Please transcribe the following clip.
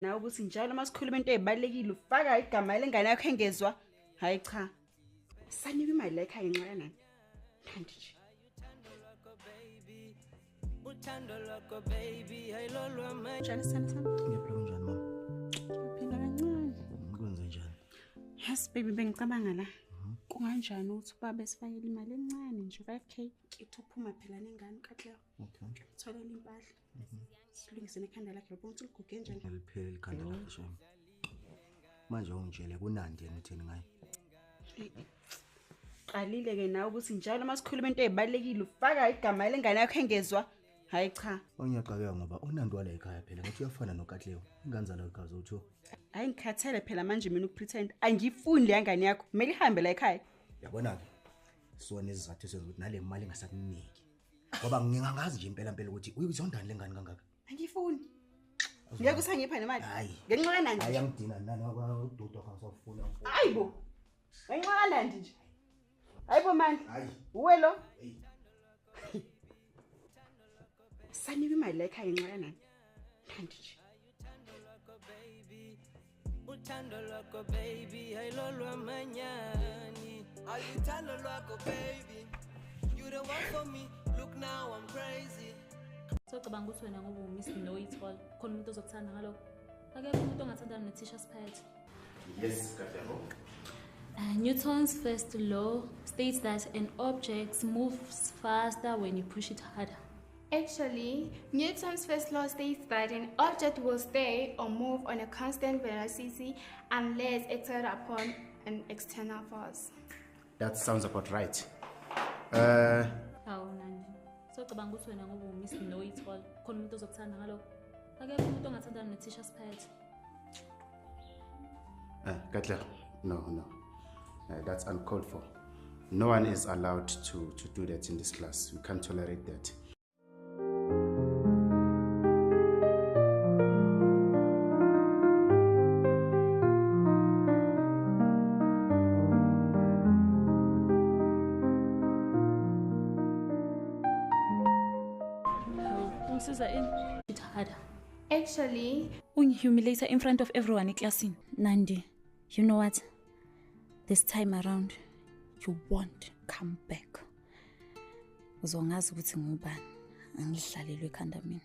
Nawe ukuthi njalo masikhuluma into ezibalekile ufaka igama lengane yakho engezwa. Hayi cha. Sanika imali la ekhaya ngenxa nani? Kanti nje. Uthando lwakho baby ayilolwa manje. Njani sana sana? Ngiyaphila kanjani mama? Phela kancane. Ngikwenze njani? Yes baby bengicabanga la. Kunganjani ukuthi baba sifayele imali encane nje 5k kithi uphuma phela nengane kahle. Okay. Tholela impahla. Silungise nekhanda lakhe ubona ukuthi liguge njani. Ngiliphele ikhanda lakhe shame. Manje ungitshele kunandi yena utheni ngaye? Qalile ke nawe ukuthi njalo masikhuluma into ezibalekile ufaka igama lengane yakho engezwa. Hayi cha. Ongiyaqabeka ngoba uNandi wala ekhaya phela ngathi uyafana noKatleo. Ingane la ekhaya uzotho. Hayi ngikhathele phela manje mina ukupretend. Angifuni le ngane yakho. Kumele ihambe la ekhaya. Yabona ke. Sona izizathu esenza ukuthi nale mali engasakuniki. Ngoba ngingangazi nje impela ukuthi uyizondani lengane kangaka. Angifuni. Ngeke usangipha nemali. Hayi. Ngenxa kanandi. Hayi angidina nani wabadudu akasafuna. Hayibo. Ngenxa kanandi nje. Hayibo manje. Hayi. Uwe lo. Hey. Sanika imali la ekhaya ngenxa kanani? Kanti nje. Uthando lwakho baby ayilolwa manyani. Ayuthando lwakho baby. You the one for me. Look now I'm crazy. So cabanga ukuthi wena ngoba umiss no itall khona umuntu ozokuthanda ngalokho. Akekho umuntu ongathandana neTisha Spite. Yes, Katleo. Newton's first law states that an object moves faster when you push it harder. Actually, Newton's first law states that an object will stay or move on a constant velocity unless acted upon an external force. That sounds about right. Hawu Nandi. So cabanga ukuthi wena ngoba umiss no itall khona umuntu ozokuthanda ngalokho. Akekho umuntu ongathandana neTisha Spite. Katleo, no. That's uncalled for. No one is allowed to do that in this class. We can't tolerate that. It harder. Actually, Humiliate in front of everyone in class. Nandi, you know what? This time around, you won't come back. Uzongazi ukuthi ngubani, angihlalelwe ekhanda mina.